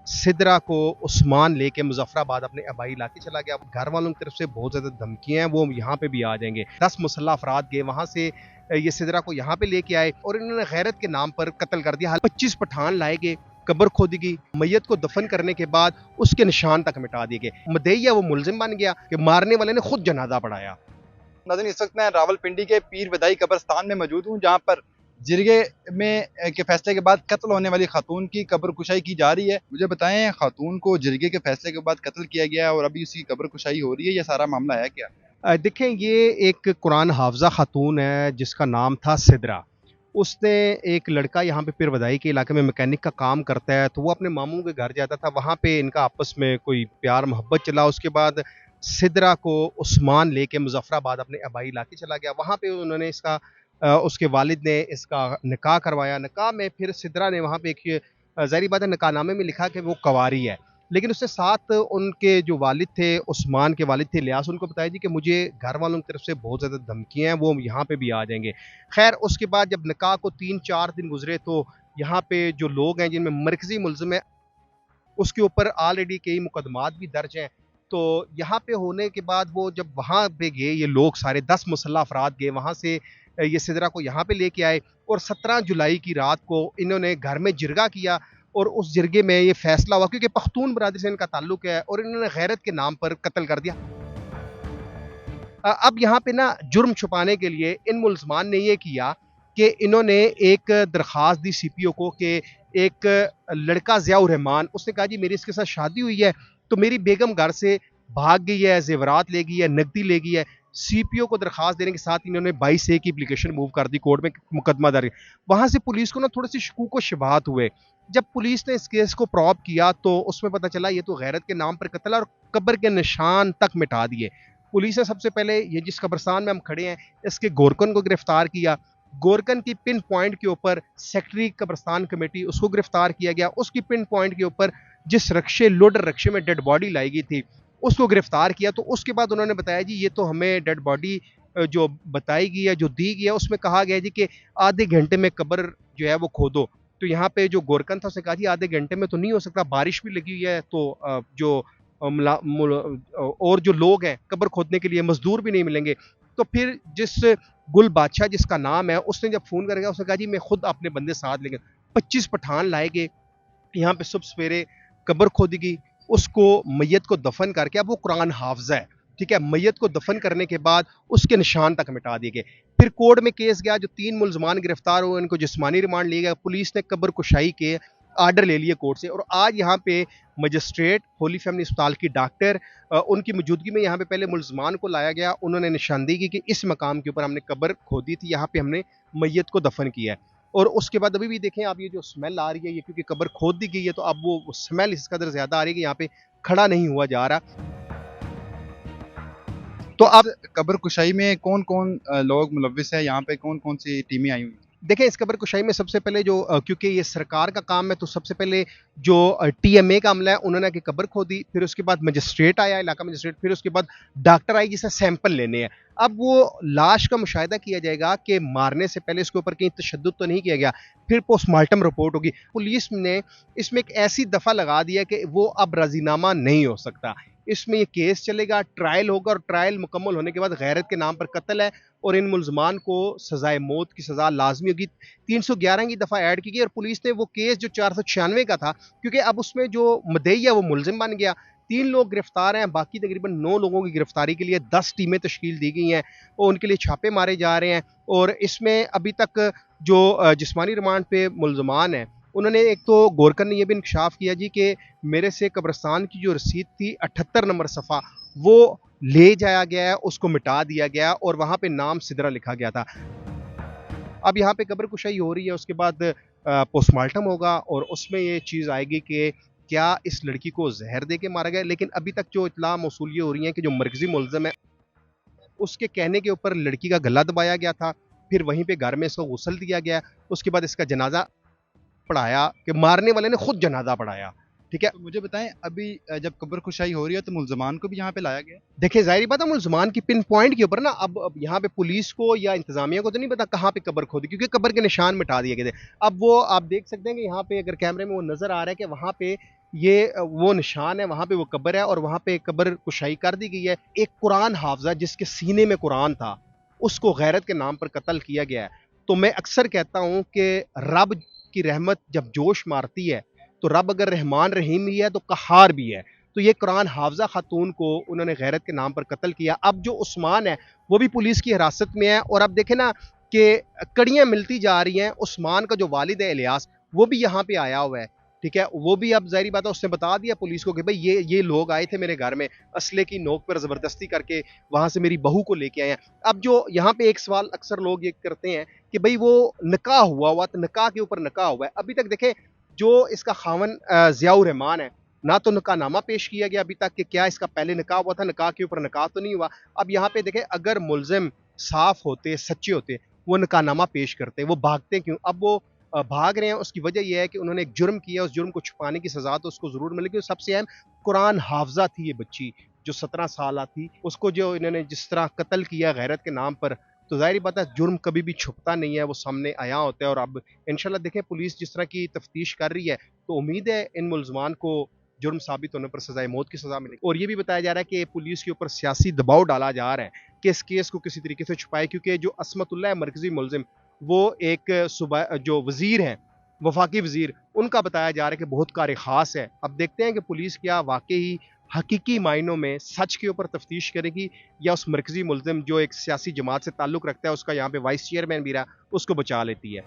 सिदरा को उस्मान लेके मुजफ्फराबाद अपने आबाई इलाके चला गया। घर वालों की तरफ से बहुत ज़्यादा धमकियाँ हैं, वो यहाँ पे भी आ जाएंगे। 10 मुसल्लह अफराद गए वहाँ से, ये सिदरा को यहाँ पे लेके आए और इन्होंने गैरत के नाम पर कत्ल कर दिया। 25 पठान लाए गए, कब्र खोदी गई, मैयत को दफन करने के बाद उसके निशान तक मिटा दिए गए। मदेया वो मुलजिम बन गया कि मारने वाले ने खुद जनाजा पढ़ाया। नाज़रीन, इस वक्त मैं रावलपिंडी के पीर विदाई कब्रस्तान में मौजूद हूँ, जहाँ पर जिरगे में के फैसले के बाद कत्ल होने वाली खातून की कब्र कुशाई की जा रही है। मुझे बताएं, खातून को जिरगे के फैसले के बाद कत्ल किया गया है और अभी उसकी कब्र कुशाई हो रही है, ये सारा मामला है क्या? देखें, ये एक कुरान हाफजा खातून है जिसका नाम था सिदरा। उसने एक लड़का यहाँ पे पीरवदाई के इलाके में मैकेनिक का काम करता है, तो वो अपने मामू के घर जाता था। वहाँ पे इनका आपस में कोई प्यार मोहब्बत चला। उसके बाद सिदरा को उस्मान लेके मुजफ्फराबाद अपने आबाई इलाके चला गया। वहाँ पे उन्होंने इसका उसके वालिद ने इसका निकाह करवाया। निकाह में फिर सिदरा ने वहाँ पे एक ज़ाहिर बात है, निकाहनामे में लिखा कि वो कवारी है, लेकिन उसने साथ उनके जो वालिद थे, उस्मान के वालिद थे इलियास, उनको बताया जी कि मुझे घर वालों की तरफ से बहुत ज़्यादा धमकियाँ हैं, वो यहाँ पे भी आ जाएँगे। ख़ैर, उसके बाद जब निकाह को 3-4 दिन गुज़रे तो यहाँ पे जो लोग हैं जिनमें मरकज़ी मुल्ज़िम है, उसके ऊपर ऑलरेडी कई मुकदमात भी दर्ज हैं। तो यहाँ पे होने के बाद वो जब वहाँ पे गए, ये लोग सारे 10 मुसल्लह अफराद गए वहाँ से, ये सिदरा को यहाँ पे लेके आए और 17 जुलाई की रात को इन्होंने घर में जिरगा किया और उस जिरगे में ये फैसला हुआ, क्योंकि पख्तून बरादरी से इनका ताल्लुक है, और इन्होंने गैरत के नाम पर कत्ल कर दिया। अब यहाँ पे ना जुर्म छुपाने के लिए इन मुल्ज़मान ने ये किया कि इन्होंने एक दरख्वास्त दी सीपीओ को कि एक लड़का ज़ियाउर रहमान, उसने कहा जी मेरी इसके साथ शादी हुई है, तो मेरी बेगम घर से भाग गई है, ज़ेवरात ले गई है, नकदी ले गई है। सीपीओ को दरख्वास्त देने के साथ इन्होंने 22A की एप्लीकेशन मूव कर दी, कोर्ट में मुकदमा दर्ज। वहाँ से पुलिस को ना थोड़े से शकूक व शुबहात हुए। जब पुलिस ने इस केस को प्रॉब किया तो उसमें पता चला ये तो गैरत के नाम पर कत्ल और कब्र के निशान तक मिटा दिए। पुलिस ने सबसे पहले ये जिस कब्रिस्तान में हम खड़े हैं, इसके गोरकन को गिरफ्तार किया। गोरकन की पिन पॉइंट के ऊपर सेक्रेटरी कब्रिस्तान कमेटी, उसको गिरफ्तार किया गया। उसकी पिन पॉइंट के ऊपर जिस रक्शे, लोडर रक्शे में डेड बॉडी लाई गई थी, उसको गिरफ्तार किया। तो उसके बाद उन्होंने बताया जी ये तो हमें डेड बॉडी जो बताई गई है, जो दी गई है, उसमें कहा गया है जी कि आधे घंटे में कब्र जो है वो खोदो। तो यहाँ पे जो गोरकन था उसने कहा जी आधे घंटे में तो नहीं हो सकता, बारिश भी लगी हुई है, तो जो और जो लोग हैं कब्र खोदने के लिए मजदूर भी नहीं मिलेंगे। तो फिर जिस गुल बादशाह जिसका नाम है, उसने जब फ़ोन करके उसने कहा जी मैं खुद अपने बंदे साथ लेके 25 पठान लाए गए। यहाँ पे सुबह सवेरे कब्र खोदी गई, उसको मैयत को दफन करके, अब वो कुरान हाफजा है, ठीक है, मैयत को दफन करने के बाद उसके निशान तक मिटा दिए गए। फिर कोर्ट में केस गया, जो 3 मुल्जमान गिरफ्तार हुए इनको जिस्मानी रिमांड लिया गया। पुलिस ने कब्र कुशाई के आर्डर ले लिए कोर्ट से, और आज यहाँ पे मजिस्ट्रेट, होली फैमिली अस्पताल की डॉक्टर, उनकी मौजूदगी में यहाँ पे पहले मुल्जमान को लाया गया। उन्होंने निशानदेही की कि इस मकाम के ऊपर हमने कब्र खोदी थी, यहाँ पे हमने मैयत को दफन किया है। और उसके बाद अभी भी देखें आप, ये जो स्मेल आ रही है, ये क्योंकि कब्र खोद दी गई है, तो अब वो स्मेल इस कदर ज्यादा आ रही है कि यहाँ पे खड़ा नहीं हुआ जा रहा। तो इस अब कब्र कुशाई में कौन कौन लोग मुलव्विस है, यहाँ पे कौन कौन सी टीमें आई हुई? देखें, इस कब्र कुशाई में सबसे पहले जो क्योंकि ये सरकार का काम है, तो सबसे पहले जो टीएमए का अमला है उन्होंने आके कब्र खोदी। फिर उसके बाद मजिस्ट्रेट आया, इलाका मजिस्ट्रेट। फिर उसके बाद डॉक्टर आई जिसे सैंपल लेने हैं। अब वो लाश का मुशाहिदा किया जाएगा कि मारने से पहले इसके ऊपर कहीं तशद्दुद तो नहीं किया गया। फिर पोस्टमार्टम रिपोर्ट होगी। पुलिस ने इसमें एक ऐसी दफा लगा दिया कि वो अब राजीनामा नहीं हो सकता। इसमें ये केस चलेगा, ट्रायल होगा, और ट्रायल मुकम्मल होने के बाद गैरत के नाम पर कत्ल है और इन मुल्जमान को सजाए मौत की सजा लाजमी होगी। 311 की दफ़ा ऐड की गई, और पुलिस ने वो केस जो 496 का था, क्योंकि अब उसमें जो मदई है वो मुलजिम बन गया। 3 लोग गिरफ्तार हैं, बाकी तकरीबन 9 लोगों की गिरफ्तारी के लिए 10 टीमें तश्कील दी गई हैं और उनके लिए छापे मारे जा रहे हैं। और इसमें अभी तक जो जिस्मानी रिमांड पे मुल्जमान हैं, उन्होंने एक तो गोरकन ने यह भी इंकशाफ किया जी कि मेरे से कब्रिस्तान की जो रसीद थी 78 नंबर सफ़ा, वो ले जाया गया है, उसको मिटा दिया गया और वहाँ पे नाम सिदरा लिखा गया था। अब यहाँ पे कब्र कुशाई हो रही है, उसके बाद पोस्टमार्टम होगा और उसमें ये चीज़ आएगी कि क्या इस लड़की को जहर दे के मारा गया। लेकिन अभी तक जो इत्तला मौसूल ये हो रही है कि जो मरकजी मुलज़िम है, उसके कहने के ऊपर लड़की का गला दबाया गया था, फिर वहीं पे घर में इसको गुस्ल दिया गया, उसके बाद इसका जनाजा पढ़ाया कि मारने वाले ने खुद जनाजा पढ़ाया, ठीक है। तो मुझे बताएं, अभी जब कब्र कुशाई हो रही है तो मुल्जमान को भी यहाँ पे लाया गया है? देखिए, ज़ाहिर बात है मुल्ज़मान की पिन पॉइंट के ऊपर ना, अब यहाँ पे पुलिस को या इंतज़ामिया को तो नहीं पता कहाँ पे कब्र खोदी, क्योंकि कब्र के निशान मिटा दिए गए थे। अब वो आप देख सकते हैं कि यहाँ पे अगर कैमरे में वो नज़र आ रहा है कि वहाँ पे ये वो निशान है, वहाँ पे वो कब्र है और वहाँ पे कब्र कुशाई कर दी गई है। एक कुरान हाफ़िज़ा जिसके सीने में कुरान था, उसको गैरत के नाम पर कत्ल किया गया है। तो मैं अक्सर कहता हूँ कि रब की रहमत जब जोश मारती है, तो रब अगर रहमान रहीम भी है तो कहार भी है। तो ये कुरान हाफ़िज़ा खातून को उन्होंने गैरत के नाम पर कत्ल किया। अब जो उस्मान है, वो भी पुलिस की हिरासत में है और अब देखें ना कि कड़ियाँ मिलती जा रही हैं। उस्मान का जो वालिद है इलियास, वो भी यहाँ पे आया हुआ है। ठीक है, वो भी अब ज़ाहिर बात है उसने बता दिया पुलिस को कि भाई ये लोग आए थे मेरे घर में, असले की नोक पर ज़बरदस्ती करके वहाँ से मेरी बहू को लेके आए हैं। अब जो यहाँ पे एक सवाल अक्सर लोग ये करते हैं कि भाई वो निकाह हुआ तो निकाह के ऊपर निकाह हुआ है। अभी तक देखें जो इसका खावन ज़ियाउर रहमान है, ना तो निकाहनामा पेश किया गया अभी तक कि क्या इसका पहले निकाह हुआ था, निकाह के ऊपर निकाह तो नहीं हुआ। अब यहाँ पे देखें अगर मुल्ज़िम साफ़ होते, सच्चे होते, वो निकाहनामा पेश करते, वो भागते क्यों? अब वो भाग रहे हैं, उसकी वजह यह है कि उन्होंने एक जुर्म किया, उस जुर्म को छुपाने की सज़ा तो उसको ज़रूर मिलेगी। और सबसे अहम कुरान हाफ़िज़ा थी ये बच्ची, जो 17 साला थी, उसको जो इन्होंने जिस तरह कत्ल किया गैरत के नाम पर, तो ज़ाहिर बात है जुर्म कभी भी छुपता नहीं है, वो सामने आया होता है। और अब इंशाल्लाह देखें पुलिस जिस तरह की तफ्तीश कर रही है, तो उम्मीद है इन मुल्ज़मान को जुर्म साबित होने पर सज़ाए मौत की सज़ा मिलेगी। और ये भी बताया जा रहा है कि पुलिस के ऊपर सियासी दबाव डाला जा रहा है कि इस केस को किसी तरीके से छुपाए, क्योंकि जो असमतुल्लाह है मरकज़ी मुल्ज़िम, वो एक सूबा जो वज़ीर हैं, वफाकी वज़ीर, उनका बताया जा रहा है कि बहुत कार ख़ास है। अब देखते हैं कि पुलिस क्या वाक़ई हकीकी मायनों में सच के ऊपर तफ्तीश करेगी या उस मरकज़ी मुल्ज़िम जो एक सियासी जमात से ताल्लुक़ रखता है, उसका यहाँ पे वाइस चेयरमैन भी रहा, उसको बचा लेती है।